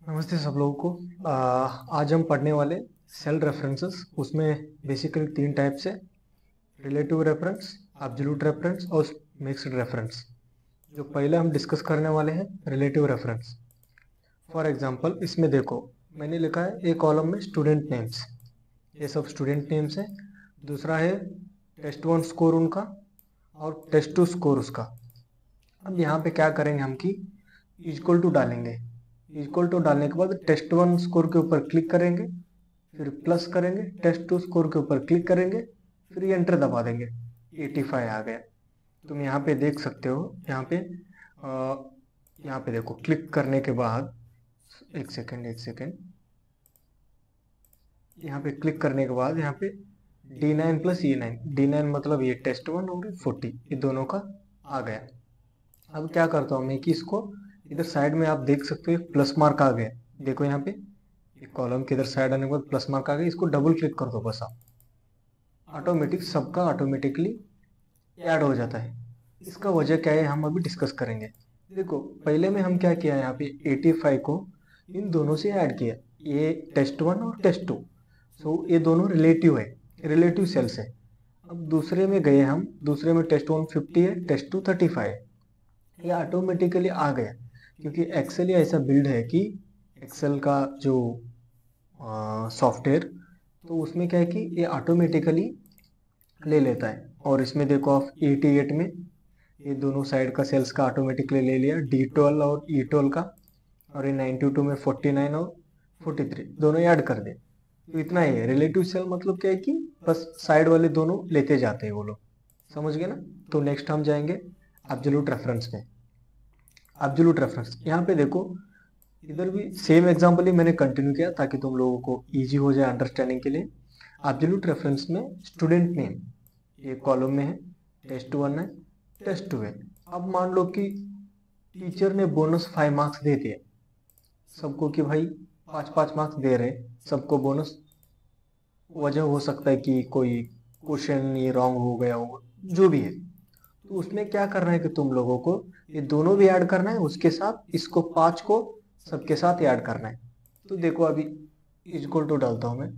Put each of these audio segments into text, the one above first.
नमस्ते सब लोगों को। आज हम पढ़ने वाले सेल रेफरेंसेस। उसमें बेसिकली तीन टाइप से: रिलेटिव रेफरेंस, एब्सोल्यूट रेफरेंस और मिक्स्ड रेफरेंस। जो पहले हम डिस्कस करने वाले हैं रिलेटिव रेफरेंस। फॉर एग्जांपल इसमें देखो, मैंने लिखा है एक कॉलम में स्टूडेंट नेम्स, ये सब स्टूडेंट नेम्स है। दूसरा है टेस्ट 1 स्कोर उनका और टेस्ट 2 स्कोर उसका। अब यहाँ पे क्या करेंगे हम कि इक्वल टू डालेंगे। इक्वल टू डालने के बाद टेस्ट 1 स्कोर के ऊपर क्लिक करेंगे, फिर प्लस करेंगे, टेस्ट 2 स्कोर के ऊपर क्लिक करेंगे, फिर एंटर दबा देंगे। 85 आ गया। तुम यहाँ पे देख सकते हो। यहाँ पे देखो, क्लिक करने के बाद एक सेकेंड, यहाँ पे क्लिक करने के बाद यहाँ पे D9 प्लस E9, D9 मतलब ये टेस्ट 1 और 40, ये दोनों का आ गया। अब क्या करता हूँ मैं कि इसको इधर साइड में आप देख सकते हो प्लस मार्क आ गया। देखो यहाँ पे एक कॉलम के इधर साइड आने के बाद प्लस मार्क आ गया, इसको डबल क्लिक कर दो बस आप, ऑटोमेटिक सबका ऑटोमेटिकली ऐड हो जाता है। इसका वजह क्या है हम अभी डिस्कस करेंगे। देखो पहले में हम क्या किया, यहाँ पे 85 को इन दोनों से ऐड किया, ये टेस्ट 1 और टेस्ट 2। सो ये दोनों रिलेटिव है, रिलेटिव सेल्स है। अब दूसरे में गए हम, दूसरे में टेस्ट 1 50 है, टेस्ट 2 35 है। ये ऑटोमेटिकली आ गया क्योंकि एक्सेल ही ऐसा बिल्ड है कि एक्सेल का जो सॉफ्टवेयर, तो उसमें क्या है कि ये ऑटोमेटिकली ले लेता है। और इसमें देखो आप 88 में ये दोनों साइड का सेल्स का ऑटोमेटिकली ले लिया, D12 और E12 का। और ये 92 में 49 और 43 दोनों ऐड कर दे। तो इतना ही है रिलेटिव सेल। मतलब क्या है कि बस साइड वाले दोनों लेते जाते हैं वो लोग। समझ गए ना। तो नेक्स्ट हम जाएंगे एब्सोल्यूट रेफरेंस में। एब्सोल्यूट रेफरेंस यहाँ पे देखो, इधर भी सेम एग्जांपल ही मैंने कंटिन्यू किया ताकि तुम लोगों को इजी हो जाए अंडरस्टैंडिंग के लिए। एब्सोल्यूट रेफरेंस में स्टूडेंट नेम ये कॉलम में है, टेस्ट 1 है, टेस्ट 2 है। अब मान लो कि टीचर ने बोनस 5 मार्क्स दे दिए सबको, कि भाई 5-5 मार्क्स दे रहे सबको बोनस। वजह हो सकता है कि कोई क्वेश्चन ये रॉन्ग हो गया हो, जो भी है। तो उसमें क्या करना है कि तुम लोगों को ये दोनों भी ऐड करना है, उसके साथ इसको 5 को सबके साथ ऐड करना है। तो देखो अभी इक्वल टू डालता हूं मैं,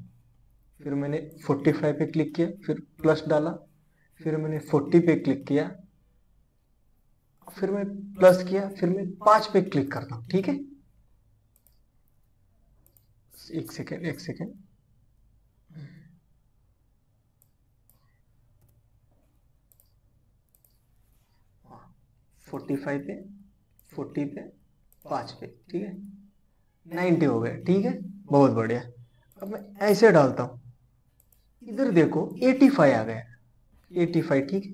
फिर मैंने 45 पे क्लिक किया, फिर प्लस डाला, फिर मैंने 40 पे क्लिक किया, फिर मैं प्लस किया, फिर मैं 5 पे क्लिक करता हूं। ठीक है, एक सेकेंड। 45 पे, 40 पे, 5 पे, ठीक है, 90 हो गए। ठीक है, बहुत बढ़िया। अब मैं ऐसे डालता हूं, इधर देखो 85 आ गया। 85, ठीक है।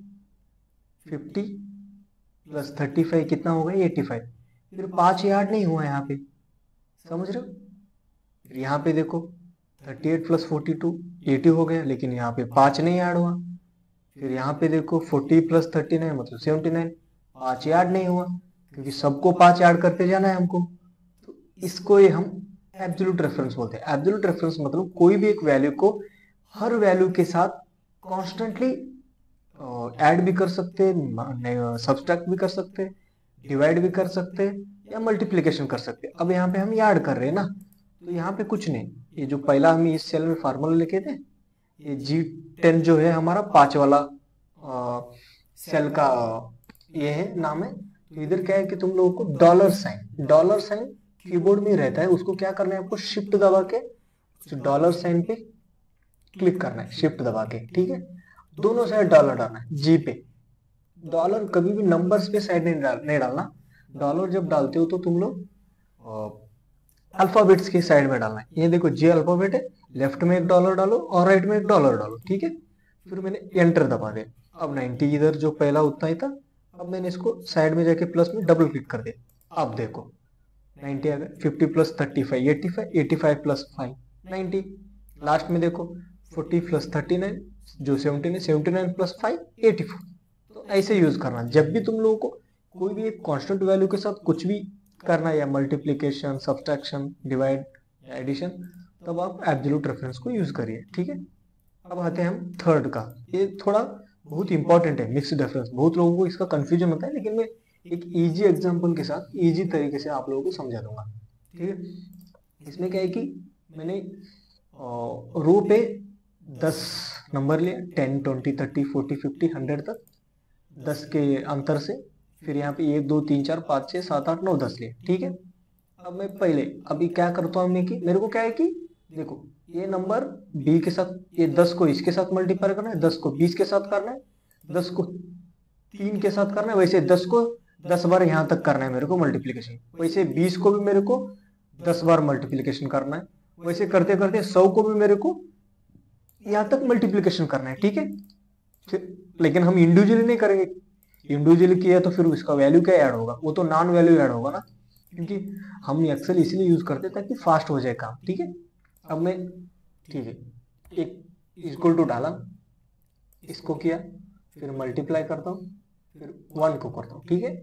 50 प्लस 35 कितना हो गया, 85। फिर 5 ऐड नहीं हुआ यहाँ पे, समझ रहे हो। फिर यहाँ पे देखो 38 प्लस 42 80 हो गया, लेकिन यहाँ पे 5 नहीं ऐड हुआ। फिर यहाँ पे देखो 40 प्लस 39 मतलब 79, 5 ऐड नहीं हुआ क्योंकि सबको 5 ऐड करते जाना है हमको। तो इसको ये हम एब्सोल्यूट रेफरेंस बोलते हैं। एब्सोल्यूट रेफरेंस मतलब कोई भी एक वैल्यू को हर वैल्यू के साथ कॉन्स्टेंटली ऐड भी कर सकते हैं, सब्सट्रैक्ट भी कर सकते हैं, डिवाइड भी कर सकते हैं, या मल्टीप्लीकेशन कर सकते हैं। अब यहाँ पे हम ऐड कर रहे हैं ना, तो यहाँ पे कुछ नहीं। ये जो पहला हम इस सेल में फार्मूला लिखे थे, ये G10 जो है हमारा 5 वाला सेल का ये है, नाम है। तो इधर क्या है कि तुम लोगों को डॉलर साइन कीबोर्ड में रहता है, उसको क्या करना है आपको, शिफ्ट दबा के डॉलर साइन पे क्लिक करना है, शिफ्ट दबा के। ठीक है, दोनों साइड डॉलर डालना है, जी पे। डॉलर कभी भी नंबर्स पे साइड नहीं डालना। डॉलर जब डालते हो तो तुम लोग अल्फाबेट्स की साइड में डालना है। ये देखो जे अल्फाबेट है, लेफ्ट में एक डॉलर डालो और राइट में एक डॉलर डालो। ठीक है, फिर मैंने एंटर दबा दिया। अब 90 इधर जो पहला उतना ही था, अब मैंने इसको साइड में जाके प्लस में डबल क्लिक कर दिया। अब देखो 90 आ गया। 50 प्लस 35 85, 85 प्लस 5 90। लास्ट में देखो 40 प्लस 39 जो 17 है, 79 प्लस 5 84। तो ऐसे यूज करना जब भी तुम लोगों को कोई भी एक कांस्टेंट वैल्यू के साथ कुछ भी करना है, या मल्टीप्लीकेशन, सब्सट्रैक्शन, डिवाइड या एडिशन, तब आप एब्सोल्यूट रेफरेंस को यूज करिए। ठीक है, अब आते हैं हम थर्ड का। ये थोड़ा बहुत इंपॉर्टेंट है, मिक्स्ड रेफरेंस। बहुत लोगों को इसका कंफ्यूजन होता है, लेकिन मैं एक इजी एग्जांपल के साथ इजी तरीके से आप लोगों को समझा दूंगा। ठीक है। इसमें क्या है कि मैंने रो पे 10 नंबर लिया, 10, 20, 30, 40, 50, 100 तक 10 के अंतर से, फिर यहाँ पे 1, 2, 3, 4, 5, 6, 7, 8, 9, 10 लिए, ठीक है। अब मैं पहले अभी क्या करता हूँ मैं कि मेरे को क्या है कि देखो ये नंबर बी के साथ, ये 10 को इसके साथ मल्टीप्लाई करना है, 10 को 20 के साथ करना है, 10 को 3 के साथ करना है, वैसे 10 को 10 बार यहाँ तक करना है मेरे को मल्टीप्लीकेशन, वैसे 20 को भी मेरे को 10 बार मल्टीप्लीकेशन करना है, वैसे करते करते 100 को भी मेरे को यहाँ तक मल्टीप्लीकेशन करना है, ठीक है। लेकिन हम इंडिविजुअली नहीं करेंगे, इंडिविजुअली किया तो फिर उसका वैल्यू क्या ऐड होगा, वो तो नॉन वैल्यू ऐड होगा ना, क्योंकि हम एक्सेल इसलिए यूज करते हैं ताकि फास्ट हो जाए काम, ठीक है। अब मैं ठीक है एक इक्वल टू डाला, इसको किया, फिर मल्टीप्लाई करता हूँ, फिर 1 को करता हूँ, ठीक है।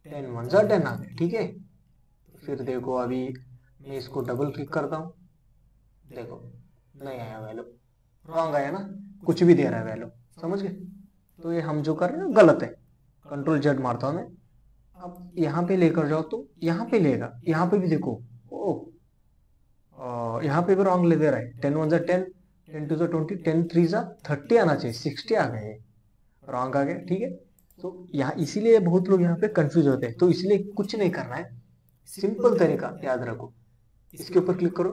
10 1 जा 10 आ गए, ठीक है। फिर देखो अभी मैं इसको डबल क्लिक करता हूँ, देखो नहीं आया वैल्यू, रॉन्ग आया ना, कुछ भी दे रहा है वैल्यू, समझ गए। तो ये हम जो कर रहे हैं गलत है। कंट्रोल जेड मारता हूँ मैं, अब यहाँ पे लेकर जाओ तो यहाँ पे लेगा, यहाँ पे भी देखो यहाँ पे भी रॉन्ग ले दे रहा है। 10 1 जा 10, 10 2 जा 20, 10 3 जा 30 आना चाहिए, 60 आ गए, रॉन्ग आ गया, ठीक है। तो यहाँ इसीलिए बहुत लोग यहाँ पे कंफ्यूज होते हैं, तो इसलिए कुछ नहीं करना है, सिंपल तरीका याद रखो, इसके ऊपर क्लिक करो,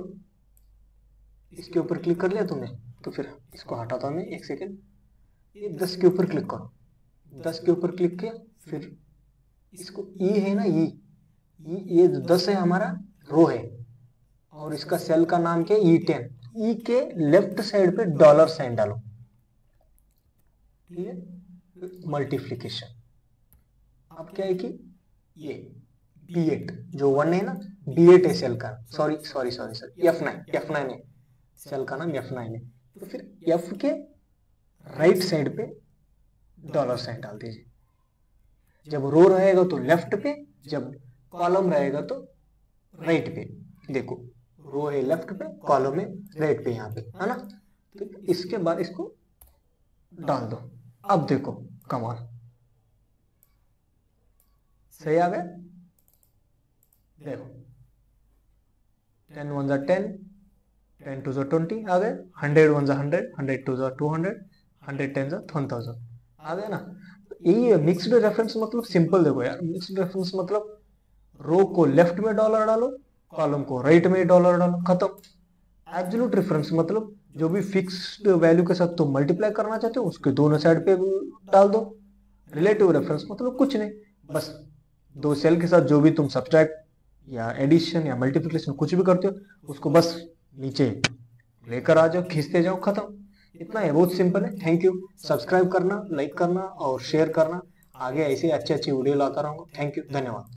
इसके ऊपर क्लिक कर लिया तुमने, तो फिर इसको हटाता हूँ मैं 1 सेकेंड, ये 10 के ऊपर क्लिक करो, 10 के ऊपर क्लिक किया, फिर इसको ई है ना, ये 10 है हमारा रो है, और इसका सेल का नाम क्या है E10, ई के लेफ्ट साइड पे डॉलर साइन डालो, ठीक है, मल्टीप्लीकेशन। अब क्या है कि ये B8 जो 1 है ना, B8 है सेल का, सॉरी F9 है सेल का नाम, F9 है, तो फिर F के राइट साइड पे डॉलर साइन डाल दीजिए। जब रो रहेगा तो लेफ्ट पे, जब कॉलम रहेगा तो राइट पे, देखो रो है लेफ्ट पे, कॉलम है राइट पे, यहाँ पे है ना। तो इसके बाद इसको डाल दो, अब देखो कमाल सही आ गया, देखो 10 1 जा 10, 10 2 जा 20 आ गए, 100 1 जा 100, 100 2 जा 200, 100 10 जा 1000 आ गया ना। यही है मिक्स्ड रेफरेंस, मतलब सिंपल देखो यार, मिक्स्ड रेफरेंस मतलब रो को लेफ्ट में डॉलर डालो, कॉलम को राइट में डॉलर डालो, खत्म। एब्सोल्यूट रेफरेंस मतलब जो भी फिक्स्ड वैल्यू के साथ तुम मल्टीप्लाई करना चाहते हो उसके दोनों साइड पे डाल दो। रिलेटिव रेफरेंस मतलब कुछ नहीं, बस दो सेल के साथ जो भी तुम सब्ट्रैक्ट या एडिशन या मल्टीप्लिकेशन कुछ भी करते हो उसको बस नीचे लेकर आ जाओ, खींचते जाओ, खत्म। इतना है, बहुत सिंपल है। Thank you. सब्सक्राइब करना, लाइक करना और शेयर करना, आगे ऐसे अच्छे अच्छे वीडियो लाता रहूंगा। थैंक यू, धन्यवाद।